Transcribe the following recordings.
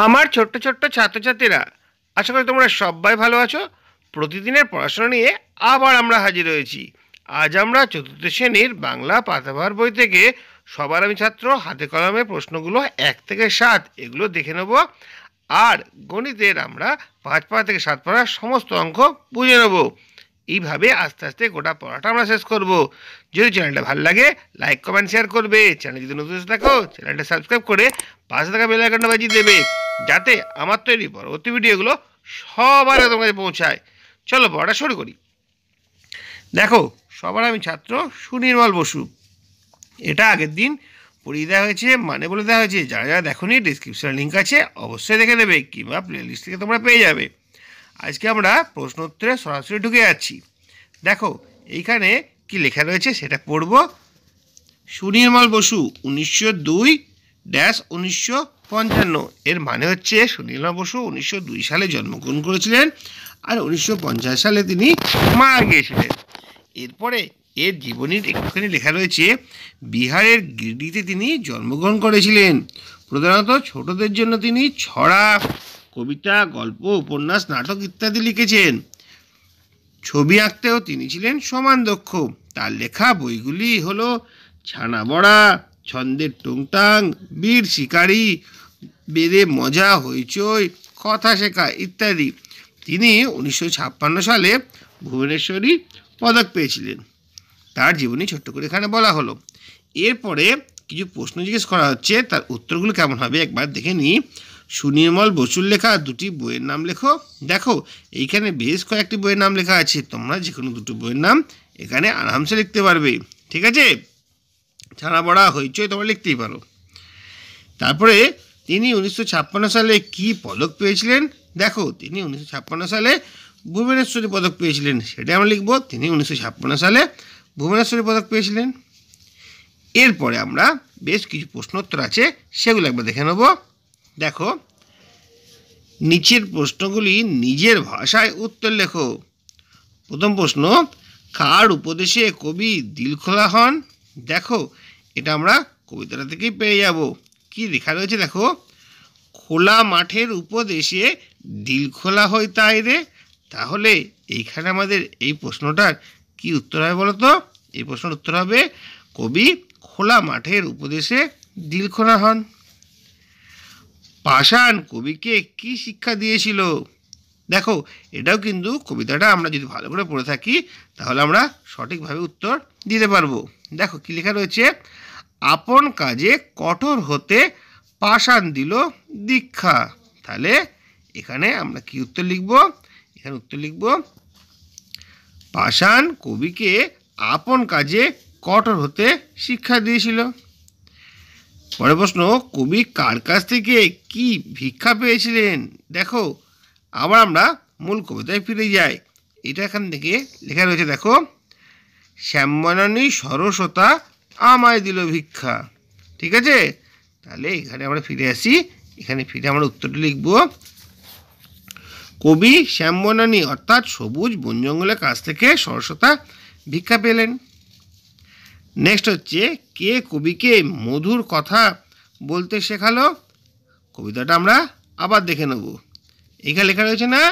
আমার ছোট্ট ছোট্ট ছাত্রছাত্রীরা, আশা করি তোমরা সবাই ভালো আছো। প্রতিদিনের পড়াশোনা নিয়ে আবার আমরা হাজির হয়েছি। আজ আমরা চতুর্থ শ্রেণীর বাংলা পাতাভার বই থেকে সবার আমি ছাত্র হাতে কলমে প্রশ্নগুলো 1 থেকে 7 এগুলো দেখে নেব। আর গণিতের আমরা 5 পারা থেকে 7 পারা সমস্ত অঙ্ক বুঝে নেব। এইভাবে আস্তে আস্তে গোটা পড়াটা আমরা শেষ করব। যদি চ্যানেলটা ভালো লাগে লাইক কমেন্ট শেয়ার করবে। চ্যানেল যদি নতুন এসে থাকো চ্যানেলটা সাবস্ক্রাইব করে পাশে থাকা বেল আইকনটা বাজিয়ে দেবে, যাতে আমার তৈরি পরবর্তী ভিডিওগুলো সবার তোমার কাছে পৌঁছায়। চলো পড়াটা শুরু করি। দেখো, সবার আমি ছাত্র সুনির্মল বসু। এটা আগের দিন পড়িয়ে দেওয়া হয়েছে, মানে বলে দেওয়া হয়েছে। যারা যারা দেখোনি ডিসক্রিপশনে লিঙ্ক আছে, অবশ্যই দেখে নেবে, কিংবা প্লেলিস্ট থেকে তোমরা পেয়ে যাবে। আজকে আমরা প্রশ্ন উত্তরে সরাসরি ঢুকে যাচ্ছি। দেখো এইখানে কি লেখা রয়েছে সেটা পড়ব। সুনির্মল বসু 1902-1955। এর মানে হচ্ছে সুনির্মল বসু 1902 সালে জন্মগ্রহণ করেছিলেন, আর 1950 সালে তিনি মারা গিয়েছিলেন। এরপরে এর জীবনীর একটুখানি লেখা রয়েছে, বিহারের গিরিডিতে তিনি জন্মগ্রহণ করেছিলেন। প্রধানত ছোটদের জন্য তিনি ছড়া, কবিতা, গল্প, উপন্যাস, নাটক ইত্যাদি লিখেছেন। ছবি আঁকতেও তিনি ছিলেন সমান দক্ষ। তার লেখা বইগুলি হলো ছানাবড়া, ছন্দের টুংটাং, বীর শিকারী, বেদে মজা, হইচই, কথা শেখা ইত্যাদি। তিনি 1956 সালে ভুবনেশ্বরী পদক পেয়েছিলেন। তার জীবনী ছোট্ট করে এখানে বলা হলো। এরপরে কিছু প্রশ্ন জিজ্ঞেস করা হচ্ছে, তার উত্তরগুলো কেমন হবে একবার দেখে নিই। সুনির্মল বসুর লেখা 2টি বইয়ের নাম লেখো। দেখো এইখানে বেশ কয়েকটি বইয়ের নাম লেখা আছে, তোমরা যে কোনো 2টি বইয়ের নাম এখানে আরামসে লিখতে পারবে। ঠিক আছে, ছানাবড়া, হইচই তোমরা লিখতেই পারো। তারপরে তিনি 1956 সালে কি পদক পেয়েছিলেন। দেখো তিনি 1956 সালে ভুবনেশ্বরী পদক পেয়েছিলেন, সেটা আমরা লিখব। তিনি 1956 সালে ভুবনেশ্বরী পদক পেয়েছিলেন। এরপরে আমরা বেশ কিছু প্রশ্নোত্তর আছে, সেগুলো একবার দেখে নেব। দেখো, নিচের প্রশ্নগুলি নিজের ভাষায় উত্তর লেখো। প্রথম প্রশ্ন, কার উপদেশে কবি দিলখোলা হন। দেখো এটা আমরা কবিতাটা থেকেই পেয়ে যাব। কি লেখা রয়েছে দেখো, খোলা মাঠের উপদেশে দিলখোলা হয় তাই রে। তাহলে এইখানে আমাদের এই প্রশ্নটার কি উত্তর হবে বলো তো? এই প্রশ্নের উত্তর হবে, কবি খোলা মাঠের উপদেশে দিলখোলা হন। পাষাণ কবিকে কি শিক্ষা দিয়েছিল। দেখো এটাও কিন্তু কবিতাটা আমরা যদি ভালো করে পড়ে থাকি তাহলে আমরা সঠিকভাবে উত্তর দিতে পারবো। দেখো কি লেখা রয়েছে, আপন কাজে কঠোর হতে পাষাণ দিল দীক্ষা। তাহলে এখানে আমরা কি উত্তর লিখব? এখানে উত্তর লিখব, পাষাণ কবিকে আপন কাজে কঠোর হতে শিক্ষা দিয়েছিল। পরের প্রশ্ন, কবি কার কাছ থেকে কি ভিক্ষা পেয়েছিলেন। দেখো আবার আমরা মূল কবিতায় ফিরে যাই। এটা এখান থেকে লেখা রয়েছে, দেখো, শ্যামবনানী সরস্বতা আমায় দিল ভিক্ষা। ঠিক আছে, তাহলে এখানে আমরা ফিরে আসি। এখানে ফিরে আমরা উত্তরটি লিখব, কবি শ্যামবনানী অর্থাৎ সবুজ বন জঙ্গলের কাছ থেকে সরস্বতা ভিক্ষা পেলেন। নেক্সট হচ্ছে, কে কবিকে মধুর কথা বলতে শেখালো। কবিতাটা আমরা আবার দেখে নেব। এখানে লেখা রয়েছে না,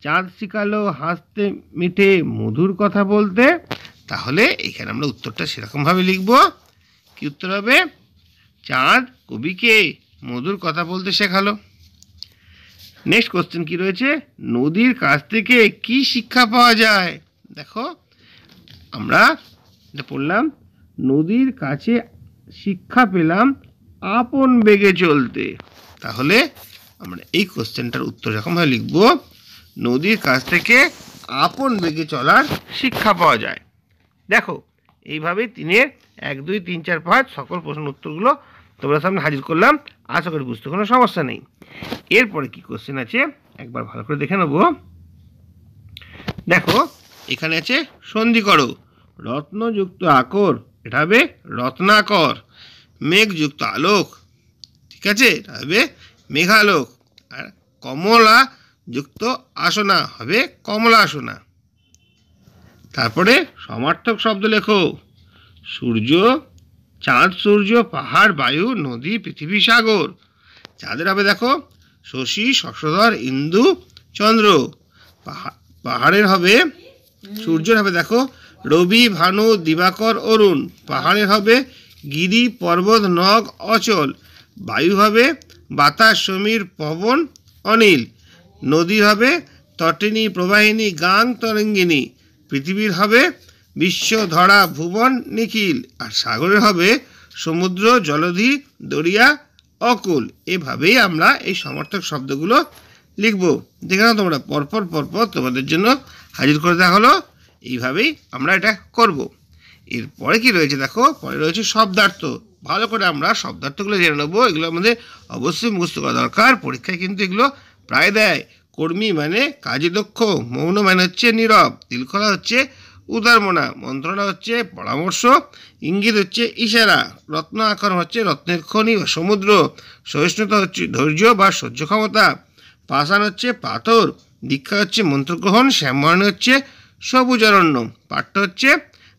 চাঁদ শিখালো হাসতে মিঠে মধুর কথা বলতে। তাহলে এখানে আমরা উত্তরটা সেরকমভাবে লিখব। কি উত্তর হবে? চাঁদ কবিকে মধুর কথা বলতে শেখালো। নেক্সট কোশ্চেন কি রয়েছে, নদীর কাছ থেকে কি শিক্ষা পাওয়া যায়। দেখো আমরা এটা পড়লাম, নদীর কাছে শিক্ষা পেলাম আপন বেগে চলতে। তাহলে আমরা এই কোশ্চেনটার উত্তর এরকমভাবে লিখব, নদীর কাছ থেকে আপন বেগে চলার শিক্ষা পাওয়া যায়। দেখো এইভাবেই 3-এর 1, 2, 3, 4, 5 সকল প্রশ্নের উত্তরগুলো তোমাদের সামনে হাজির করলাম। আশা করি বুঝতে কোনো সমস্যা নেই। এরপরে কি কোশ্চেন আছে একবার ভালো করে দেখে নেব। দেখো এখানে আছে, সন্ধি করো। রত্নযুক্ত আকর, এটা হবে রত্নাকর। মেঘযুক্ত আলোক, ঠিক আছে, এটা হবে মেঘালোক। আর কমলা যুক্ত আসনা হবে কমলা আসনা। তারপরে সমার্থক শব্দ লেখো। সূর্য, চাঁদ, সূর্য, পাহাড়, বায়ু, নদী, পৃথিবী, সাগর। চাঁদের হবে দেখো শশী, শশধর, ইন্দু, চন্দ্র। পাহাড়ের হবে, সূর্যের হবে দেখো রবি, ভানু, দিবাকর, অরুণ। পাহাড়ের হবে গিরি, পর্বত, নগ, অচল। বায়ু হবে বাতাস, সমীর, পবন, অনিল। নদী হবে তটিনী, প্রবাহিনী, গাং, তরঙ্গিনী। পৃথিবীর হবে বিশ্ব, ধরা, ভুবন, নিখিল। আর সাগরের হবে সমুদ্র, জলধি, দরিয়া, অকুল। এভাবেই আমরা এই সমর্থক শব্দগুলো লিখব। দেখে নাও তোমরা, পরপর পরপর তোমাদের জন্য হাজির করে দেওয়া হলো। এইভাবেই আমরা এটা করব। এরপরে কি রয়েছে দেখো, পরে রয়েছে শব্দার্থ। ভালো করে আমরা শব্দার্থগুলো জেনে নেবো। এগুলো আমাদের অবশ্যই মুখস্থ করা দরকার। পরীক্ষায় কিন্তু এগুলো প্রায় দেয়। কর্মী মানে কাজে দক্ষ, মৌন মানে হচ্ছে নীরব, তিলখলা হচ্ছে উদারমনা, মন্ত্রণা হচ্ছে পরামর্শ, ইঙ্গিত হচ্ছে ইশারা, রত্ন আকর হচ্ছে রত্নের খনি বা সমুদ্র, সহিষ্ণুতা হচ্ছে ধৈর্য বা সহ্য ক্ষমতা, পাষাণ হচ্ছে পাথর, দীক্ষা হচ্ছে মন্ত্রগ্রহণ, শ্যামবর্ণ হচ্ছে সবুজ অরণ্য, পাঠ্য হচ্ছে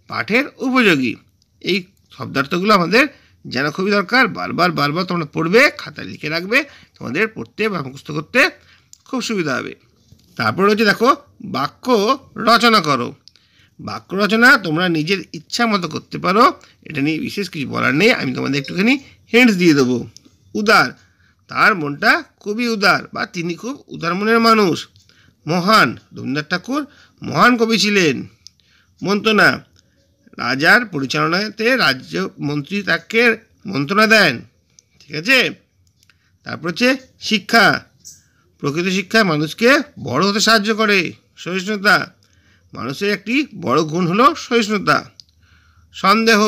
পাঠের উপযোগী। এই শব্দার্থগুলো আমাদের জানা খুবই দরকার। বারবার বারবার তোমরা পড়বে, খাতায় লিখে রাখবে, তোমাদের পড়তে বা মুখস্থ করতে খুব সুবিধা হবে। তারপর হচ্ছে দেখো বাক্য রচনা করো। বাক্য রচনা তোমরা নিজের ইচ্ছা মতো করতে পারো, এটা নিয়ে বিশেষ কিছু বলার নেই। আমি তোমাদের একটুখানি হিন্টস দিয়ে দেবো। উদার, তার মনটা খুবই উদার বা তিনি খুব উদার মনের মানুষ। মহান, রবীন্দ্রনাথ ঠাকুর মহান কবি ছিলেন। মন্ত্রণা, রাজার পরিচালনাতে রাজ্য মন্ত্রী তাকে মন্ত্রণা দেন। ঠিক আছে। তারপর হচ্ছে শিক্ষা, প্রকৃত শিক্ষা মানুষকে বড় হতে সাহায্য করে। সহিষ্ণুতা, মানুষের একটি বড় গুণ হলো সহিষ্ণুতা। সন্দেহ,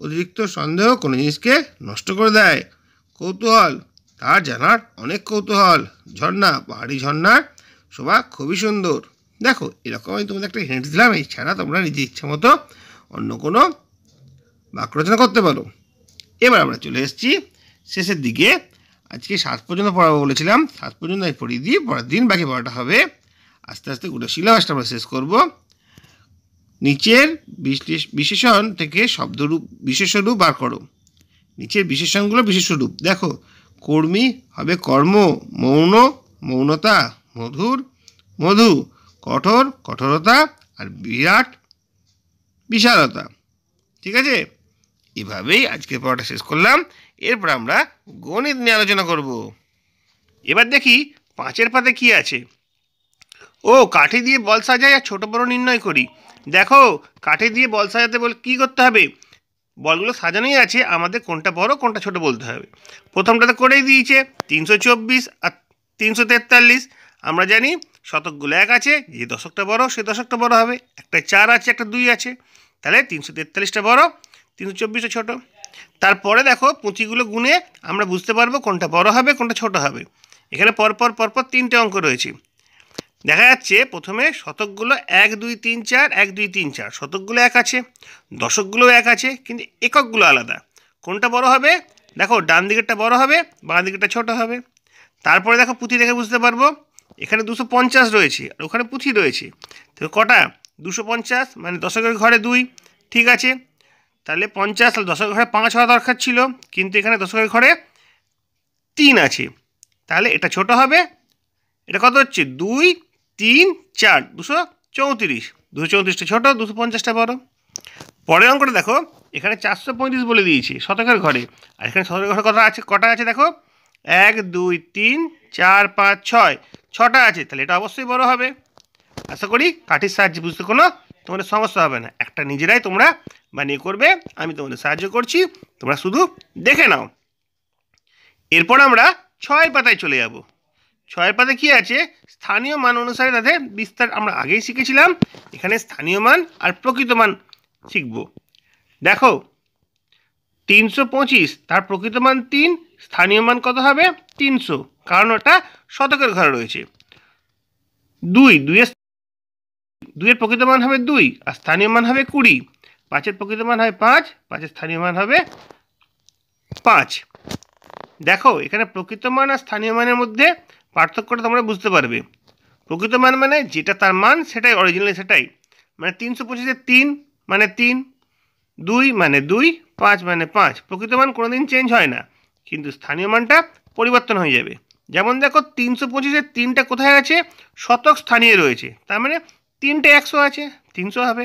অতিরিক্ত সন্দেহ কোনো জিনিসকে নষ্ট করে দেয়। কৌতূহল, তার জানার অনেক কৌতূহল। ঝর্ণা, পাহাড়ি ঝর্ণার শোভা খুবই সুন্দর। দেখো এরকম আমি তোমাদের একটা হিন্ট দিলাম। এছাড়া তোমরা নিজের ইচ্ছা মতো অন্য কোনো বাক্য রচনা করতে পারো। এবার আমরা চলে এসেছি শেষের দিকে। আজকে 7 পর্যন্ত পড়াবো বলেছিলাম, 7 পর্যন্ত আমি পড়িয়ে দিই, পরের দিন বাকি পড়াটা হবে। আস্তে আস্তে গোটা সিলেবাসটা আমরা শেষ করব। নিচের বিশেষণ থেকে শব্দরূপ বিশেষরূপ বার করো। নিচের বিশেষণগুলো বিশেষরূপ দেখো। কর্মী হবে কর্ম, মৌন মৌনতা, মধুর মধু, কঠোর কঠোরতা, আর বিরাট বিশালতা। ঠিক আছে। এভাবেই আজকের পড়াটা শেষ করলাম। এরপর আমরা গণিত নিয়ে আলোচনা করব। এবার দেখি 5-এর পাতে কি আছে। ও কাঠি দিয়ে বল সাজাই আর ছোট বড় নির্ণয় করি। দেখো কাঠি দিয়ে বল সাজাতে বলে কী করতে হবে, বলগুলো সাজানোই আছে, আমাদের কোনটা বড় কোনটা ছোট বলতে হবে। প্রথমটাতে করেই দিয়েছে 324 আর 343। আমরা জানি শতকগুলো 1 আছে, যে দশকটা বড় সে দশকটা বড় হবে। একটা 4 আছে, একটা 2 আছে, তাহলে 343টা বড়, 324টা ছোট। তারপরে দেখো পুঁথিগুলো গুনে আমরা বুঝতে পারবো কোনটা বড় হবে কোনটা ছোট হবে। এখানে পরপর পরপর 3টে অঙ্ক রয়েছে। দেখা যাচ্ছে প্রথমে শতকগুলো 1 2 3 4, 1 2 3 4, শতকগুলো 1 আছে, দশকগুলো 1 আছে, কিন্তু এককগুলো আলাদা। কোনটা বড় হবে? দেখো ডান দিকেরটা বড় হবে, বাঁ দিকেরটা ছোট হবে। তারপরে দেখো পুঁথি দেখে বুঝতে পারবো এখানে 250 রয়েছে আর ওখানে পুঁথি রয়েছে, তো কটা 250 মানে দশকের ঘরে 2। ঠিক আছে, তাহলে 50 আর দশকের ঘরে 5 হওয়া দরকার ছিল, কিন্তু এখানে দশকের ঘরে 3 আছে, তাহলে এটা ছোট হবে। এটা কত হচ্ছে 2 3 4, 234। 234টা ছোট, 250টা বড়। পরের অঙ্কটা দেখো, এখানে 435 বলে দিয়েছে শতকের ঘরে, আর এখানে শতকের ঘরে কটা আছে দেখো 1 2 3 4 5 6, 6টা আছে, তাহলে এটা অবশ্যই বড় হবে। আশা করি কাঠির সাহায্যে বুঝতে কোনো তোমাদের সমস্যা হবে না। একটা নিজেরাই তোমরা বানিয়ে করবে, আমি তোমাদের সাহায্য করছি, তোমরা শুধু দেখে নাও। এরপর আমরা 6 পাতায় চলে যাব। 6 পাতায় কি আছে, স্থানীয় মান অনুসারে তাদের বিস্তার আমরা আগেই শিখেছিলাম। এখানে স্থানীয় মান আর প্রকৃত মান শিখব। দেখো 325, তার প্রকৃত মান 3, স্থানীয় মান কত হবে 300, কারণ ওটা শতকের ঘরে রয়েছে। 2 এর প্রকৃত মান হবে 2 আর স্থানীয় মান হবে 20। 5-এর প্রকৃত মান হবে 5, 5-এর স্থানীয় মান হবে 5। দেখো এখানে প্রকৃত মান আর স্থানীয় মানের মধ্যে পার্থক্যটা তোমরা বুঝতে পারবে। প্রকৃত মান মানে যেটা তার মান সেটাই অরিজিনালি সেটাই, মানে 325-এর 3 মানে 3, 2 মানে 2, 5 মানে 5। প্রকৃত মান কোনোদিন চেঞ্জ হয় না, কিন্তু স্থানীয় মানটা পরিবর্তন হয়ে যাবে। যেমন দেখো 325-এর 3টা কোথায় আছে, শতক স্থানীয় রয়েছে, তার মানে 3টে 100 আছে, 300 হবে।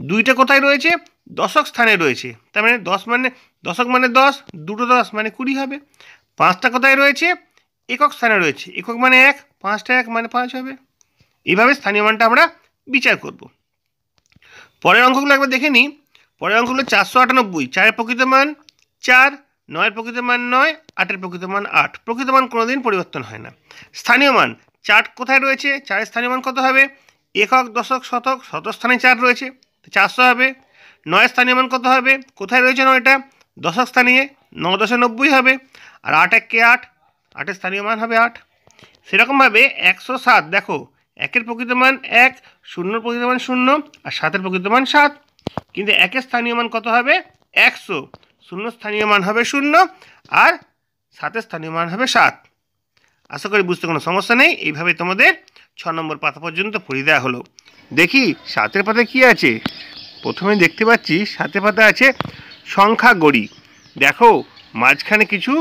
2টা কোথায় রয়েছে, দশক স্থানে রয়েছে, তার মানে 10 মানে দশক মানে 10, দুটো 10 মানে 20 হবে। 5টা কোথায় রয়েছে, একক স্থানে রয়েছে, একক মানে 1, 5টা 1 মানে 5 হবে। এইভাবে স্থানীয় মানটা আমরা বিচার করব। পরের অঙ্কগুলো একবার দেখে নিই। পরের অঙ্কগুলো 498, 4-এর প্রকৃত মান 4, 9-এর প্রকৃত মান 9, 8-এর প্রকৃত মান 8। প্রকৃত মান কোনোদিন পরিবর্তন হয় না। স্থানীয় মান 4 কোথায় রয়েছে, 4-এর স্থানীয় মান কত হবে, একক দশক শতক, শতক স্থানে 4 রয়েছে, 400 হবে। 9-এর স্থানীয় মান কত হবে, কোথায় রয়েছে 9টা, দশক স্থানীয়, 9 10 90 হবে। আর 8 1 কে 8, 8-এর স্থানীয় মান হবে 8। সেরকমভাবে 107, দেখো 1-এর প্রকৃত মান 1, 0-এর প্রকৃত মান 0, আর 7-এর প্রকৃত মান 7। কিন্তু 1-এর স্থানীয় মান কত হবে, 100, 0-এর স্থানীয় মান হবে 0, আর 7-এর স্থানীয় মান হবে 7। আশা করি বুঝতে কোনো সমস্যা নেই। এইভাবে তোমাদের 6 নম্বর পাতা পর্যন্ত পড়িয়ে দেওয়া হলো। দেখি 7-এর পাতায় কী আছে। প্রথমে দেখতে পাচ্ছি 7-এর পাতা আছে সংখ্যা গড়ি। দেখো মাঝখানে কিছু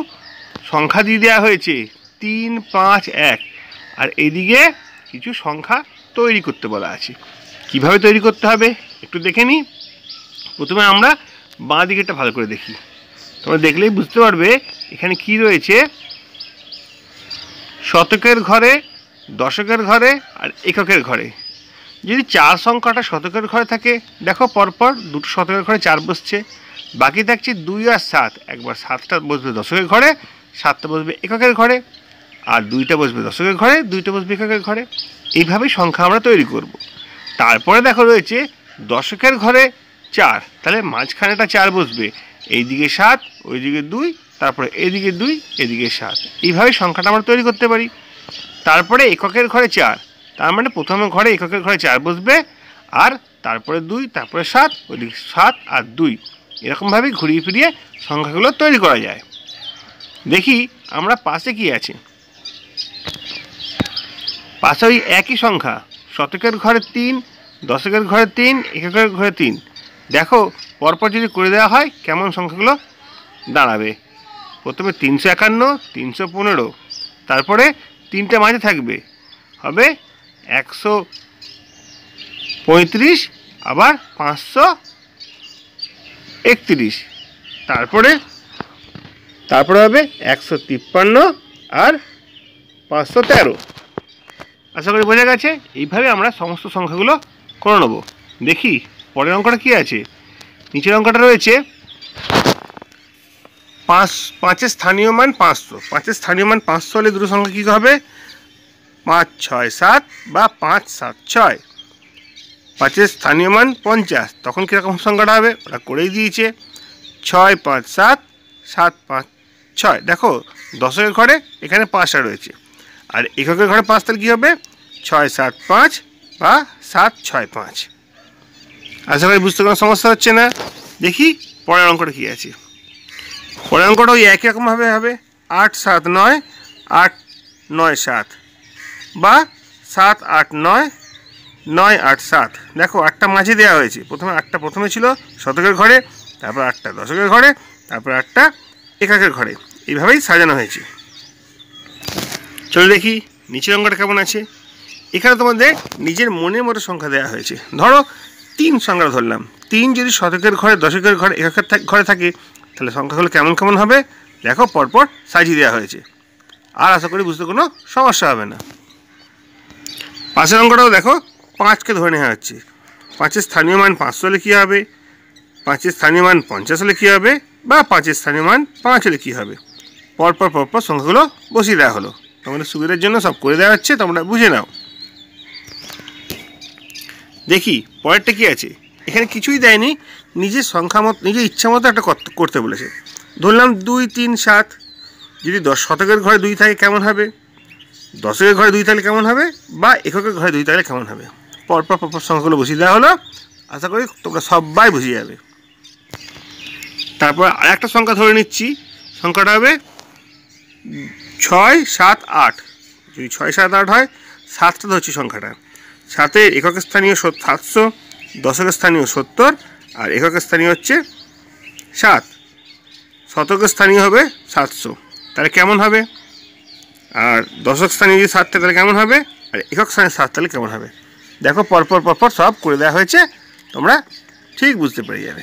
সংখ্যা দিয়ে দেওয়া হয়েছে 3 5 1, আর এইদিকে কিছু সংখ্যা তৈরি করতে বলা আছে। কিভাবে তৈরি করতে হবে একটু দেখে নিই। প্রথমে আমরা বাঁ দিকেটা ভালো করে দেখি, তোমরা দেখলেই বুঝতে পারবে এখানে কি রয়েছে। শতকের ঘরে, দশকের ঘরে আর এককের ঘরে। যদি 4 সংখ্যাটা শতকের ঘরে থাকে, দেখো পরপর দুটো শতকের ঘরে 4 বসছে, বাকি থাকছে 2 আর 7। একবার 7টা বসবে দশকের ঘরে, 7টা বসবে এককের ঘরে, আর 2টা বসবে দশকের ঘরে, 2টা বসবে এককের ঘরে। এইভাবেই সংখ্যা আমরা তৈরি করব। তারপরে দেখো রয়েছে দশকের ঘরে 4, তাহলে মাঝখানেটা 4 বসবে, এইদিকে 7, ওইদিকে 2, তারপরে এদিকে 2, এদিকে 7। এইভাবে সংখ্যাটা আমরা তৈরি করতে পারি। তারপরে এককের ঘরে 4, তার মানে প্রথম ঘরে এককের ঘরে 4 বসবে, আর তারপরে 2, তারপরে 7, ওইদিকে 7 আর 2। এরকমভাবেই ঘুরিয়ে ফিরিয়ে সংখ্যাগুলো তৈরি করা যায়। দেখি আমরা পাশে কি আছে। পাশে ওই একই সংখ্যা, শতকের ঘরে 3, দশকের ঘরে 3, এককের ঘরে 3। দেখো পরপর যদি করে দেওয়া হয় কেমন সংখ্যাগুলো দাঁড়াবে। প্রথমে 351, 315, তারপরে 3টে মাঝে থাকবে, হবে 135, আবার 531, তারপরে হবে 153 আর 513। আশা করি বোঝা গেছে। এইভাবে আমরা সমস্ত সংখ্যাগুলো করে নেব। দেখি পরের অঙ্কটা কী আছে। নিচের অঙ্কটা রয়েছে 5-এর স্থানীয় মান 500। 5-এর স্থানীয় মান 500 হলে দুটো সংখ্যা কী হবে, 5 6 7 বা 5 7 6। 5-এর স্থানীয় মান 50, তখন কীরকম সংখ্যাটা হবে, ওরা করেই দিয়েছে। 6 5 7, 7 5 6। দেখো দশকের ঘরে এখানে 5টা রয়েছে, আর এককের ঘরে 5, তাহলে কী হবে 6 7 5 বা 7 6 5। আশা করি বুঝতে কোনো সমস্যা হচ্ছে না। দেখি পরের অঙ্কটা কী আছে। পরের অঙ্কটা ওই একই রকমভাবে হবে 8 7 9, 8 9 7 বা 7 8 9, 9 8 7। দেখো 8টা মাঝে দেওয়া হয়েছে। প্রথমে 8টা প্রথমে ছিল শতকের ঘরে, তারপর 8টা দশকের ঘরে, তারপর 8টা এককের ঘরে। এইভাবেই সাজানো হয়েছে। চলো দেখি নিচের অঙ্কটা কেমন আছে। এখানে তোমাদের নিজের মনের মতো সংখ্যা দেওয়া হয়েছে। ধরো 3 সংখ্যা ধরলাম। 3 যদি শতকের ঘরে, দশকের ঘরে, এককের ঘরে থাকে, তাহলে সংখ্যাগুলো কেমন কেমন হবে দেখো পরপর সাজিয়ে দেওয়া হয়েছে। আর আশা করি বুঝতে কোনো সমস্যা হবে না। পাশের অঙ্কটাও দেখো 5কে ধরে নেওয়া হচ্ছে। 5-এর স্থানীয় মান 500 হলে কী হবে, 5-এর স্থানীয় মান 50 হলে কী হবে, বা 5-এর স্থানীয় মান 5 হলে কী হবে। পরপর সংখ্যাগুলো বসিয়ে দেওয়া হলো। তোমাদের সুবিধার জন্য সব করে দেওয়া হচ্ছে, তোমরা বুঝে নাও। দেখি পরেরটা কী আছে। এখানে কিছুই দেয়নি, নিজের সংখ্যা মতো, নিজের ইচ্ছা মতো একটা করতে বলেছে। ধরলাম 2 3 7। যদি শতকের ঘরে 2 থাকে কেমন হবে, দশকের ঘরে 2 থাকলে কেমন হবে, বা এককের ঘরে 2 থাকলে কেমন হবে। পরপর সংখ্যাগুলো বসিয়ে দেওয়া হলো। আশা করি তোমরা সবাই বুঝে যাবে। তারপর আরেকটা সংখ্যা ধরে নিচ্ছি। সংখ্যাটা হবে 6 7 8। যদি 6 7 8 হয়, 7টা ধরছি সংখ্যাটা। 7-এর এককের স্থানীয় 700, দশকের স্থানীয় 70, আর এককের স্থানীয় হচ্ছে 7। শতকের স্থানীয় হবে 700। তাহলে কেমন হবে, আর দশক স্থানে যদি 7 তাহলে কেমন হবে, আর একক স্থানে 7 তাহলে কেমন হবে। দেখো পরপর সব করে দেওয়া হয়েছে, তোমরা ঠিক বুঝতে পেরে যাবে।